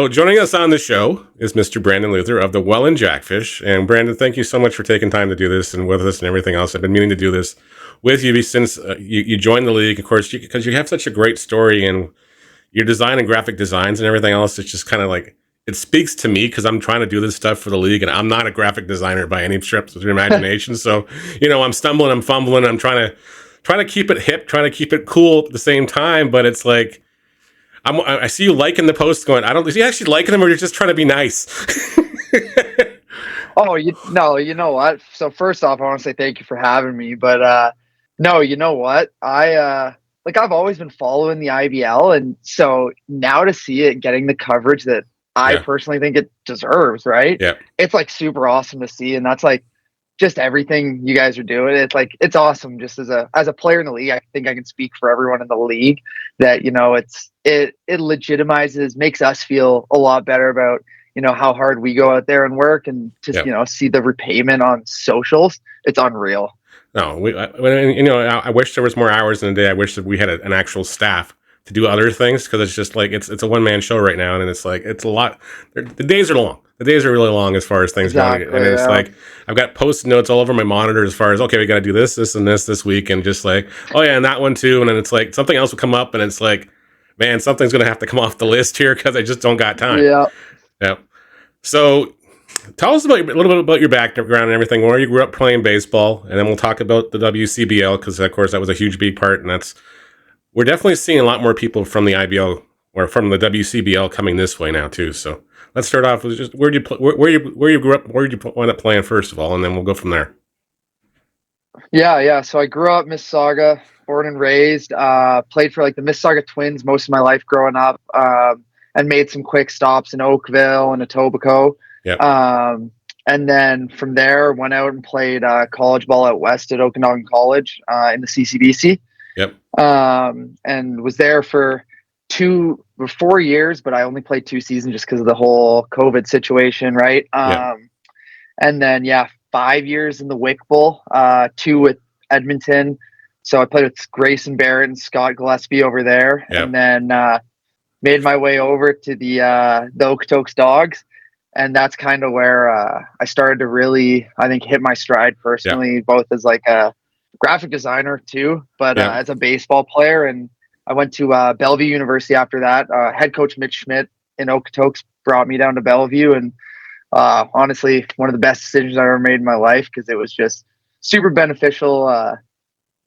So joining us on the show is Mr. Brandon Luther of the Welland Jackfish. And Brandon, thank you so much for taking time to do this and with us and everything else. I've been meaning to do this with you since you joined the league, of course, because you have such a great story and your design and graphic designs and everything else. It's just kind of like, it speaks to me because I'm trying to do this stuff for the league and I'm not a graphic designer by any stretch of your imagination. So, I'm stumbling, I'm fumbling, I'm trying to keep it hip, trying to keep it cool at the same time. But it's like, I see you liking the posts going, is he actually liking them or you're just trying to be nice? Oh, you know what? So first off, I want to say thank you for having me. But no, you know what? I've always been following the IBL, and so now to see it getting the coverage that I personally think it deserves, right? Yeah. It's like super awesome to see, and that's like just everything you guys are doing. It's awesome. Just as a player in the league, I think I can speak for everyone in the league that it legitimizes, makes us feel a lot better about how hard we go out there and work, and just see the repayment on socials. It's unreal. No, I wish there was more hours in the day. I wish that we had an actual staff to do other things because it's just like it's a one-man show right now, and it's like it's a lot. The days are long. The days are really long as far as things go, and it's like I've got post-it notes all over my monitor as far as okay, we got to do this, and this week, and just like oh yeah, and that one too, and then it's like something else will come up, and it's like man, something's gonna have to come off the list here because I just don't got time. Yeah. So, tell us a little bit about your background and everything. Where you grew up playing baseball, and then we'll talk about the WCBL because, of course, that was a huge big part. And we're definitely seeing a lot more people from the IBL or from the WCBL coming this way now too. So let's start off with just where you grew up, where did you wind up playing first of all, and then we'll go from there. Yeah. So I grew up Mississauga, born and raised. Played for like the Mississauga Twins most of my life growing up. And made some quick stops in Oakville and Etobicoke. Yep. And then from there, went out and played college ball out west at Okanagan College in the CCBC. Yep. And was there for 4 years, but I only played 2 seasons just because of the whole COVID situation, right? And then, 5 years in the Wick Bowl, 2 with Edmonton. So I played with Grayson Barrett and Scott Gillespie over there. Yep. And then made my way over to the Okotoks Dogs, and that's kind of where I started to really, I think, hit my stride personally, both as like a graphic designer too, but as a baseball player. And I went to Bellevue University after that. Head coach Mitch Schmidt in Okotoks brought me down to Bellevue, and honestly, one of the best decisions I ever made in my life because it was just super beneficial.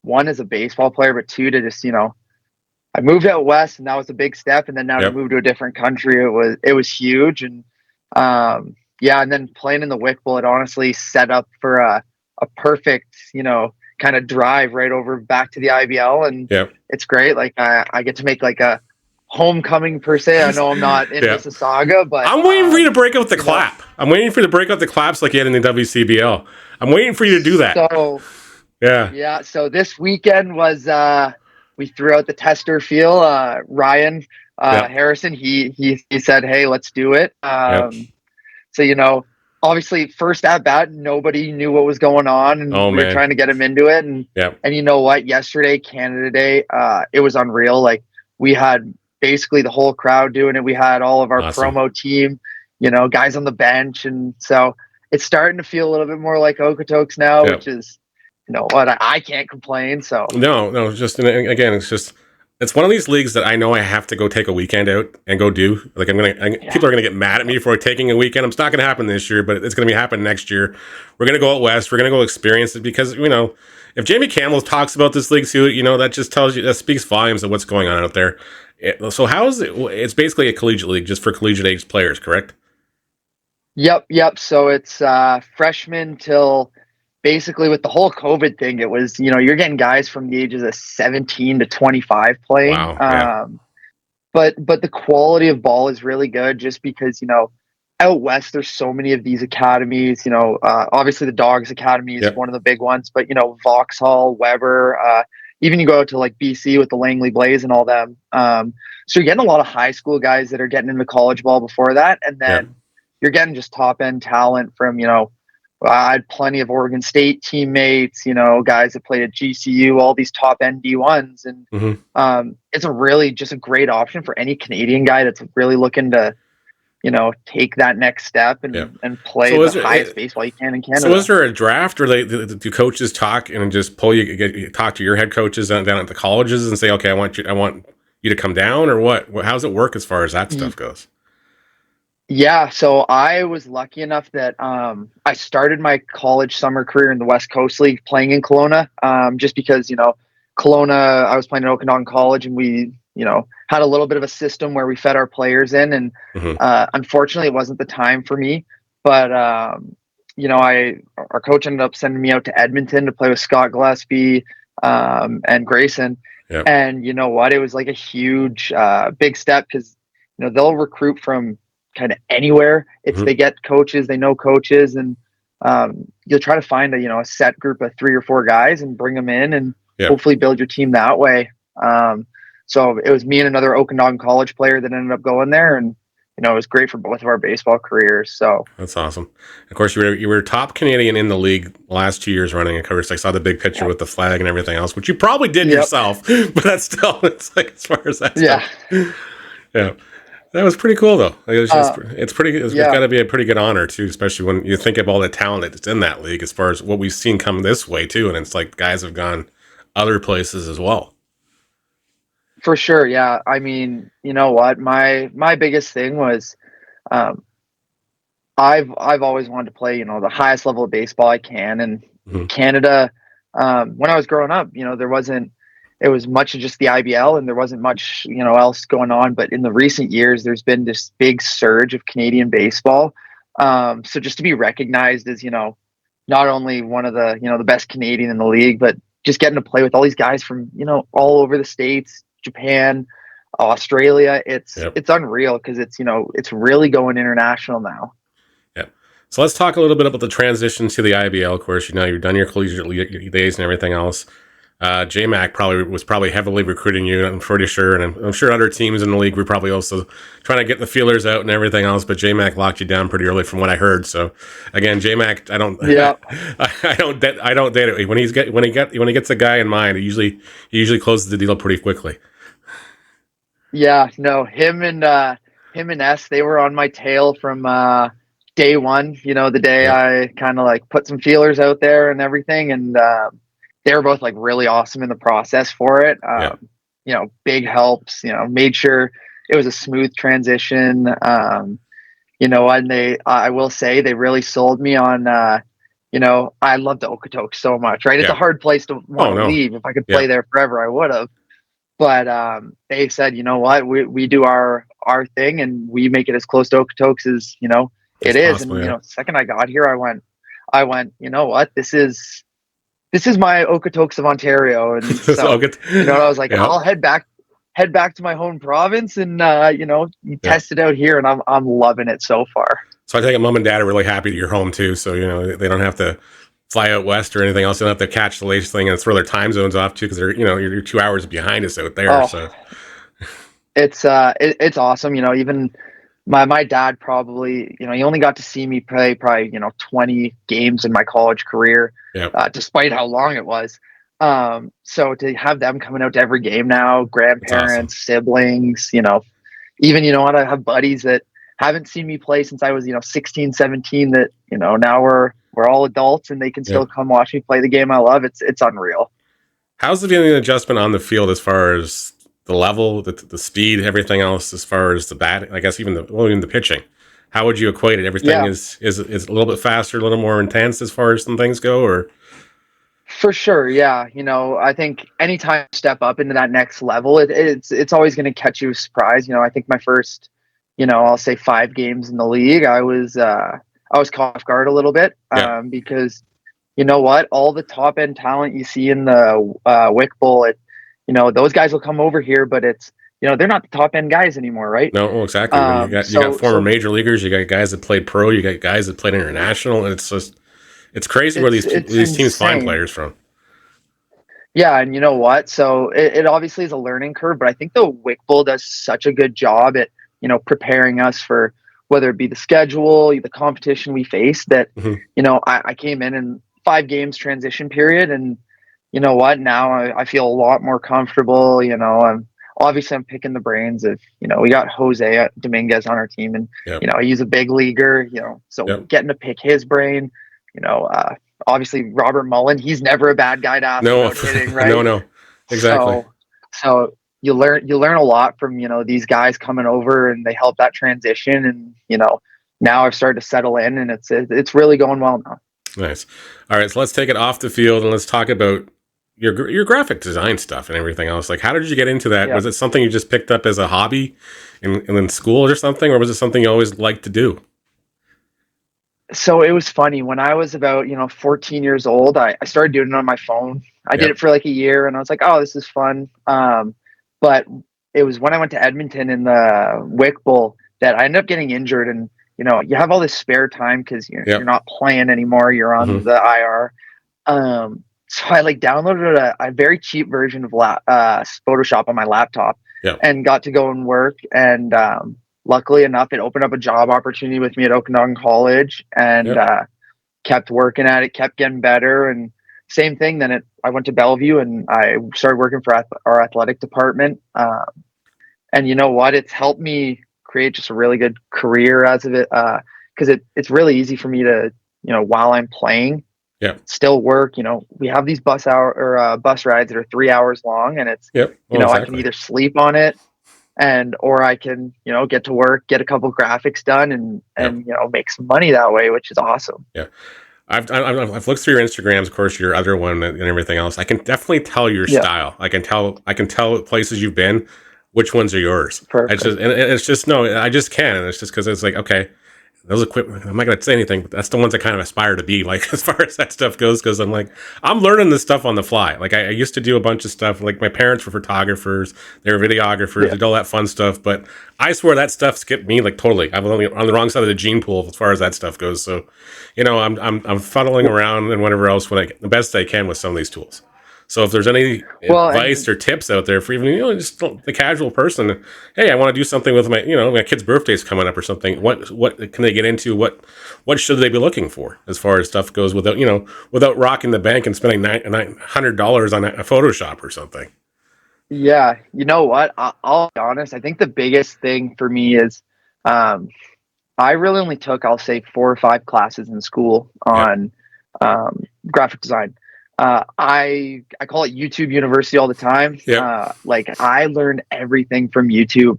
One, as a baseball player, but two, to just I moved out west, and that was a big step. And then now to move to a different country, it was huge. And and then playing in the Wick Bowl, it honestly set up for a perfect, kind of drive right over back to the IBL. And it's great. Like I get to make like a homecoming per se. I know I'm not in Mississauga, but I'm waiting for you to break out the clap. I'm waiting for you to break out the claps like you had in the WCBL. I'm waiting for you to do that. So So this weekend was. We threw out the tester feel. Ryan Harrison, he said, "Hey, let's do it." So obviously, first at bat, nobody knew what was going on, and we were trying to get him into it. And you know what? Yesterday, Canada Day, it was unreal. Like we had basically the whole crowd doing it. We had all of our promo team, guys on the bench, and so it's starting to feel a little bit more like Okotoks now, which is. What I can't complain. So no, just again, it's one of these leagues that I know I have to go take a weekend out and go do. Like people are gonna get mad at me for taking a weekend. It's not gonna happen this year, but it's gonna be happening next year. We're gonna go out west. We're gonna go experience it because if Jamie Campbell talks about this league too, that just tells you that speaks volumes of what's going on out there. So how is it? It's basically a collegiate league just for collegiate age players, correct? Yep. So it's freshman till. Basically, with the whole COVID thing, it was, you're getting guys from the ages of 17 to 25 playing. Wow, but the quality of ball is really good just because, out west, there's so many of these academies. Obviously the Dogs Academy is one of the big ones, but, Vauxhall, Weber, even you go out to like BC with the Langley Blaze and all them. So you're getting a lot of high school guys that are getting into college ball before that. And then you're getting just top end talent from, I had plenty of Oregon State teammates, guys that played at GCU, all these top end D1s. And it's just a great option for any Canadian guy that's really looking to take that next step Yeah. and play So the highest baseball you can in So Canada. is there a draft, or do coaches talk and just pull you, talk to your head coaches down at the colleges and say, okay, I want you to come down, or what? How does it work as far as that stuff goes? Yeah, so I was lucky enough that I started my college summer career in the West Coast League playing in Kelowna, just because, Kelowna, I was playing at Okanagan College, and we, had a little bit of a system where we fed our players in. And Mm-hmm. unfortunately, it wasn't the time for me. But, our coach ended up sending me out to Edmonton to play with Scott Gillespie and Grayson. Yep. And you know what? It was like a huge, big step because, they'll recruit from kind of anywhere. It's Mm-hmm. they get coaches, they know coaches, and you'll try to find a set group of 3 or 4 guys and bring them in, and hopefully build your team that way. So it was me and another Okanagan College player that ended up going there, and it was great for both of our baseball careers. So that's awesome. Of course, you were top Canadian in the league last 2 years running. Of course, I saw the big picture with the flag and everything else, which you probably did yourself, but that's still, it's like, as far as that stuff. Yeah. That was pretty cool, though. It's got to be a pretty good honor too, especially when you think of all the talent that's in that league. As far as what we've seen come this way too, and it's like guys have gone other places as well. For sure, yeah. I mean, you know what? My biggest thing was, I've always wanted to play, the highest level of baseball I can, and Canada. When I was growing up, there wasn't. It was much of just the IBL, and there wasn't much, else going on. But in the recent years, there's been this big surge of Canadian baseball. So just to be recognized as, not only one of the, the best Canadian in the league, but just getting to play with all these guys from, all over the States, Japan, Australia, it's unreal because it's really going international now. Yeah. So let's talk a little bit about the transition to the IBL. Of course, you've done your collegiate days and everything else. JMac was probably heavily recruiting you, I'm pretty sure, and I'm sure other teams in the league were probably also trying to get the feelers out and everything else. But JMac locked you down pretty early, from what I heard. So again, JMac, I don't date it. When he gets a guy in mind, he usually closes the deal pretty quickly. Yeah, no, him and S, they were on my tail from day one. The day I kind of like put some feelers out there and everything, and they were both like really awesome in the process for it. Big helps, made sure it was a smooth transition. And I will say they really sold me on, I love the Okotoks so much, right? It's a hard place to want to leave. If I could play there forever, I would have. But they said, you know what, we do our thing, and we make it as close to Okotoks as, it is. Possible, and, the second I got here, I went, you know what, this is my Okotoks of Ontario. And so, I was like, I'll head back to my home province and, test it out here. And I'm loving it so far. So I think mom and dad are really happy that you're home too. So, they don't have to fly out west or anything else. They don't have to catch the latest thing and throw their time zones off too, because they're, you're 2 hours behind us out there. Oh, so it's awesome. Even my dad probably, he only got to see me play probably, 20 games in my college career, despite how long it was. So to have them coming out to every game now, grandparents, siblings, even, what, I have buddies that haven't seen me play since I was, 16, 17, that, now we're all adults and they can still come watch me play the game I love. It's unreal. How's the feeling adjustment on the field as far as the level, the speed, everything else, as far as the bat, I guess even the pitching? How would you equate it? Everything is a little bit faster, a little more intense as far as some things go, or? For sure, yeah. I think anytime you step up into that next level, it's always going to catch you a surprise. I think my first, I'll say 5 games in the league, I was caught off guard a little bit, because you know what, all the top end talent you see in the Wick Bowl, those guys will come over here, but it's, they're not the top end guys anymore, right? No, exactly. You got former major leaguers, you got guys that played pro, you got guys that played international, and it's crazy where these teams find players from. Yeah, and you know what? So it obviously is a learning curve, but I think the Wick Bowl does such a good job at, preparing us for whether it be the schedule, the competition we face, that, I came in 5 games transition period, and you know what? Now I feel a lot more comfortable. obviously I'm picking the brains of, we got Jose Dominguez on our team, and, Yep. he's a big leaguer, so Yep. getting to pick his brain, obviously Robert Mullen, he's never a bad guy to ask No, about hitting, right? no, exactly. So you learn a lot from, these guys coming over, and they help that transition. And, now I've started to settle in, and it's really going well now. Nice. All right, so let's take it off the field and let's talk about your graphic design stuff and everything else. Like, how did you get into that? Yeah. Was it something you just picked up as a hobby in school or something, or was it something you always liked to do? So it was funny when I was about, 14 years old, I started doing it on my phone. I did it for like a year, and I was like, oh, this is fun. But it was when I went to Edmonton in the Wick Bowl that I ended up getting injured, and, you have all this spare time because you're not playing anymore. You're on the IR. So I like downloaded a very cheap version of Photoshop on my laptop and got to go and work. And, luckily enough, it opened up a job opportunity with me at Okanagan College, and kept working at it, kept getting better. And same thing. Then I went to Bellevue, and I started working for our athletic department. And you know what? It's helped me create just a really good career as of it, because it's really easy for me to, while I'm playing, still work. We have these bus rides that are 3 hours long, and it's, I can either sleep on it, or I can, get to work, get a couple graphics done, and make some money that way, which is awesome. Yeah. I've looked through your Instagrams, of course, your other one and everything else. I can definitely tell your style. I can tell places you've been, which ones are yours. Perfect. I just can. And it's just because it's like, okay, those equipment, I'm not going to say anything, but that's the ones I kind of aspire to be like, as far as that stuff goes. Cause I'm like, I'm learning this stuff on the fly. Like I used to do a bunch of stuff. Like my parents were photographers, they were videographers, did all that fun stuff. But I swear that stuff skipped me like totally. I'm on the wrong side of the gene pool as far as that stuff goes. So, I'm fuddling around and whatever else the best I can with some of these tools. So if there's any advice or tips out there for even, just the casual person, hey, I want to do something with my kid's birthday's coming up or something. What can they get into? What should they be looking for as far as stuff goes without rocking the bank and spending $900 on a Photoshop or something? Yeah. You know what? I'll be honest. I think the biggest thing for me is, I really only took, I'll say 4 or 5 classes in school on, graphic design. I call it YouTube University all the time. Like I learned everything from YouTube,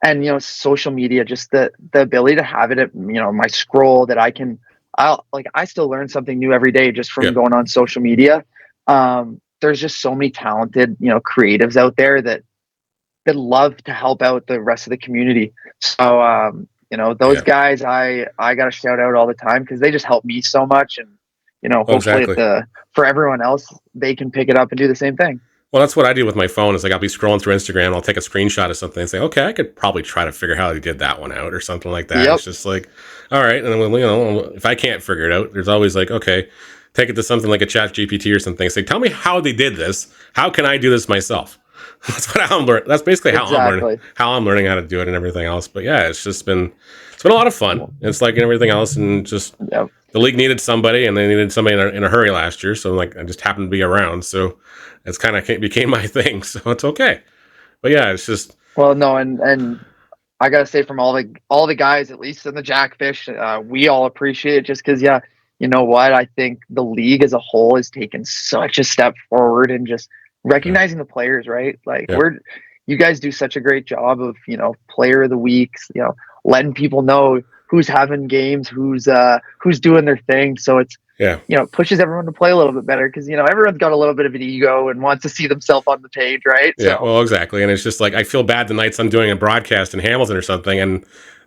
and social media, just the ability to have it at my scroll that I still learn something new every day just from going on social media. There's just so many talented creatives out there that love to help out the rest of the community. So those guys I got to shout out all the time because they just help me so much. And hopefully for everyone else, they can pick it up and do the same thing. Well, that's what I do with my phone. Is like I'll be scrolling through Instagram, I'll take a screenshot of something and say, okay, I could probably try to figure out how they did that one out or something like that. It's just like, all right. And then, if I can't figure it out, there's always like, okay, take it to something like a Chat GPT or something. Say, tell me how they did this. How can I do this myself? That's basically how I'm learning how to do it and everything else. But yeah, it's been a lot of fun. It's like everything else, and just the league needed somebody, and they needed somebody in a hurry last year. So like I just happened to be around, so it's kind of became my thing. So it's okay. But yeah, it's just and I gotta say, from all the guys, at least in the Jackfish, we all appreciate it just because you know what, I think the league as a whole has taken such a step forward and just recognizing the players, right? Like you guys do such a great job of, player of the weeks, letting people know who's having games, who's doing their thing. So it's, pushes everyone to play a little bit better because, everyone's got a little bit of an ego and wants to see themselves on the page, right? Yeah, well, exactly. And it's just like, I feel bad the nights I'm doing a broadcast in Hamilton or something, and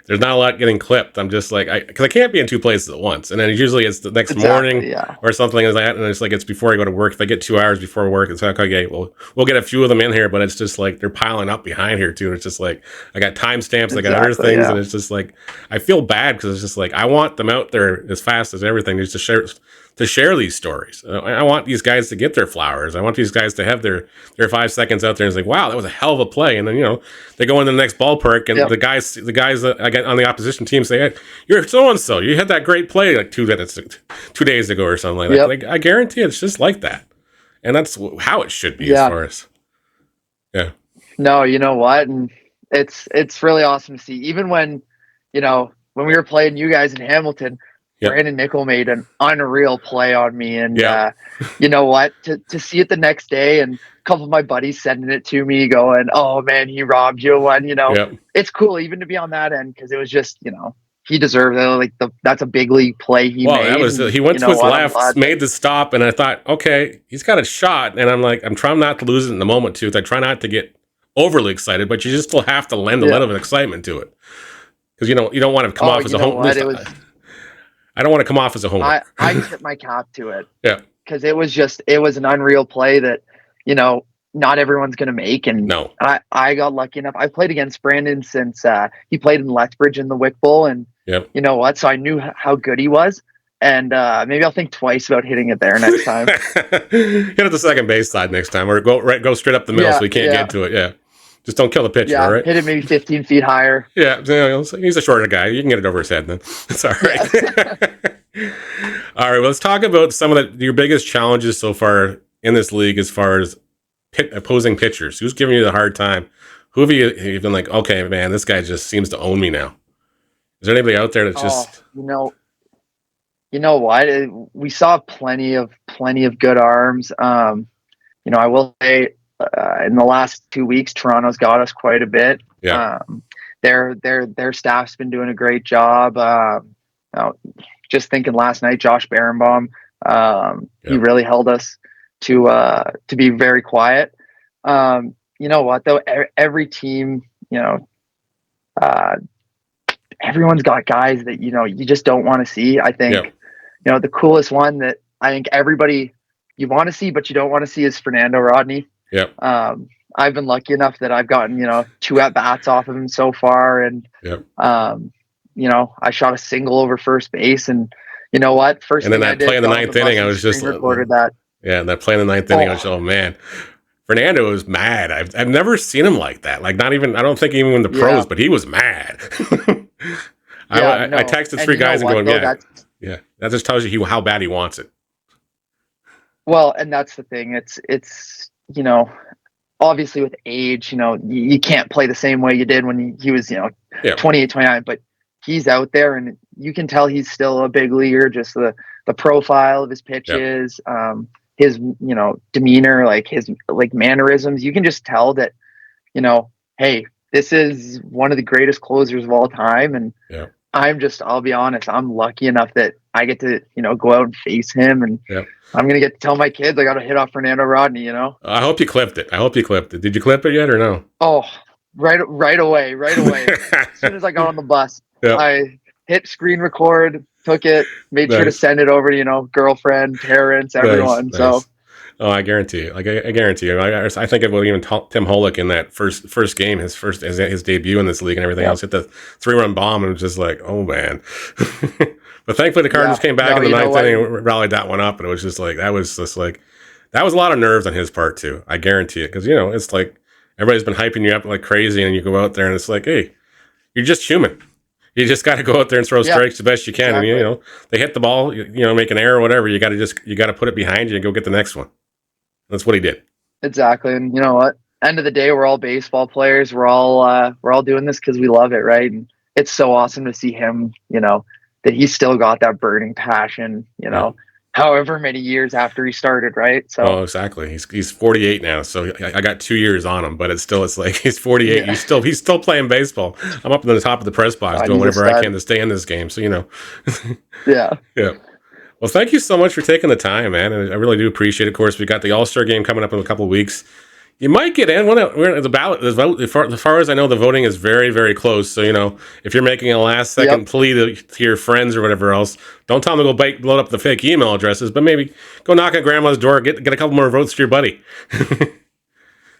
there's not a lot getting clipped. I'm just like, because I can't be in 2 places at once. And then usually it's the next morning or something like that. And it's like, it's before I go to work. If I get 2 hours before work, it's like, okay, well, we'll get a few of them in here, but it's just like, they're piling up behind here too. And it's just like, I got timestamps, I got other things. And it's just like, I feel bad because it's just like, I want them out there as fast as everything just to share these stories. I want these guys to get their flowers. I want these guys to have their 5 seconds out there and it's like, wow, that was a hell of a play. And then, they go into the next ballpark and the guys that I get on the opposition team say, hey, you're so-and-so, you had that great play like 2 days ago or something like that. Like, I guarantee it's just like that. And that's how it should be as far as. Yeah. No, you know what? And it's really awesome to see. Even when, when we were playing you guys in Hamilton, Yep. Brandon Nickel made an unreal play on me. And Yeah. you know what? To see it the next day and a couple of my buddies sending it to me going, "Oh man, he robbed you one," Yep. it's cool even to be on that end because it was just, he deserved it. Like that's a big league play he Well, that made. was And he went you to know his what? I'm left, glad made the stop, and I thought, okay, he's got a shot, and I'm like, I'm trying not to lose it in the moment too. I try not to get overly excited, but you just still have to lend a yeah. little bit of excitement to it because you don't want to come Oh, off as you a know home. At what? least It was I don't want to come off as a homer. I tip my cap to it. Yeah. Because it was an unreal play that, not everyone's going to make. And No. I got lucky enough. I played against Brandon since he played in Lethbridge in the Wick Bowl. And Yep. you know what? So I knew how good he was. And maybe I'll think twice about hitting it there next time. Hit it the second base side next time, or go straight up the middle so he can't get to it. Yeah. Just don't kill the pitcher, all right? Hit it maybe 15 feet higher. Yeah, he's a shorter guy. You can get it over his head then. It's all right. Yeah. All right, well, let's talk about some of your biggest challenges so far in this league as far as opposing pitchers. Who's giving you the hard time? Who have you been like, okay, man, this guy just seems to own me now? Is there anybody out there that's just... You know what? We saw plenty of good arms. I will say in the last 2 weeks, Toronto's got us quite a bit. Yeah. Their staff's been doing a great job. Just thinking last night, Josh Berenbaum, he really held us to be very quiet. You know what though? Every team, everyone's got guys that you just don't want to see. I think the coolest one that I think everybody you want to see but you don't want to see is Fernando Rodney. Yep. I've been lucky enough that I've gotten 2 at bats off of him so far, and I shot a single over first base, and you know what? First and then thing that play in the ninth inning, I was just recorded that. Yeah, and that play in the ninth inning, I was man. Fernando was mad. I've never seen him like that. Like not even I don't think even in the pros, but he was mad. I texted 3 guys and going, that just tells you how bad he wants it. Well, and that's the thing. It's obviously with age, you can't play the same way you did when he was 28, 29, but he's out there and you can tell he's still a big leaguer. Just the profile of his pitches, his demeanor, like his mannerisms. You can just tell that hey, this is one of the greatest closers of all time. And I'll be honest, I'm lucky enough that I get to, go out and face him, and I'm going to get to tell my kids I got to hit off Fernando Rodney, I hope you clipped it. Did you clip it yet or no? Oh, right away. As soon as I got on the bus, I hit screen record, took it, made sure to send it over to, girlfriend, parents, everyone. Nice. So. Oh, I guarantee you. Like I guarantee you. I think of even Tim Holick in that first game, his debut in this league and everything else, hit the 3-run bomb, and it was just like, oh man. But thankfully, the Cardinals came back in the ninth inning and rallied that one up, and it was just like that was a lot of nerves on his part too. I guarantee it, because it's like everybody's been hyping you up like crazy, and you go out there and it's like, hey, you're just human. You just got to go out there and throw strikes the best you can, exactly. And they hit the ball, make an error or whatever. You got to put it behind you and go get the next one. That's what he did. Exactly. And you know what? End of the day, we're all baseball players. We're all doing this because we love it, right? And it's so awesome to see him, that he's still got that burning passion, however many years after he started, right? So exactly. He's 48 now, so I got 2 years on him, but it's like he's 48. Yeah. He's still playing baseball. I'm up in the top of the press box doing whatever I can to stay in this game. So Yeah. Well, thank you so much for taking the time, man. And I really do appreciate it. Of course, we got the All-Star game coming up in a couple of weeks. You might get in. We're at the ballot. As far as I know, the voting is very, very close. So, if you're making a last-second plea to your friends or whatever else, don't tell them to go load up the fake email addresses, but maybe go knock on grandma's door, get a couple more votes to your buddy.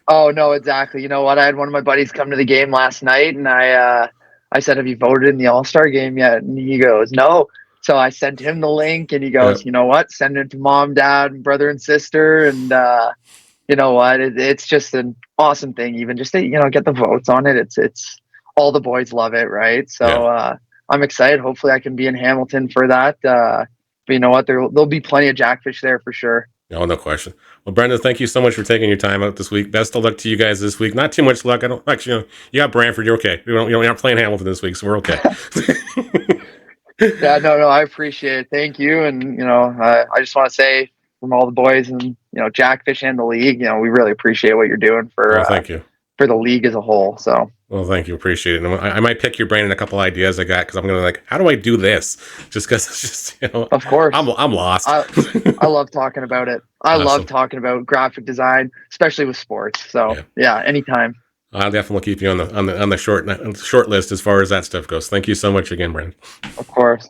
Oh, no, exactly. You know what? I had one of my buddies come to the game last night, and I said, have you voted in the All-Star game yet? And he goes, no. So I sent him the link, and he goes, you know what? Send it to mom, dad, brother, and sister. And you know what? It's just an awesome thing. Even just to, get the votes on it. It's all the boys love it, right? So I'm excited. Hopefully, I can be in Hamilton for that. But you know what? There'll be plenty of Jackfish there for sure. No, no question. Well, Brendan, thank you so much for taking your time out this week. Best of luck to you guys this week. Not too much luck. I don't actually. You got Brantford. You're okay. You're not playing Hamilton this week, so we're okay. Yeah, no, I appreciate it. Thank you. And, I just want to say from all the boys and, Jackfish and the league, we really appreciate what you're doing Well, thank you. for the league as a whole. So, well, thank you. Appreciate it. And I might pick your brain in a couple ideas I got because I'm going to how do I do this? Just because it's just, of course, I'm lost. I love talking about it. I Awesome. love talking about graphic design, especially with sports. So yeah anytime. I'll definitely keep you on the short list as far as that stuff goes. Thank you so much again, Brandon. Of course.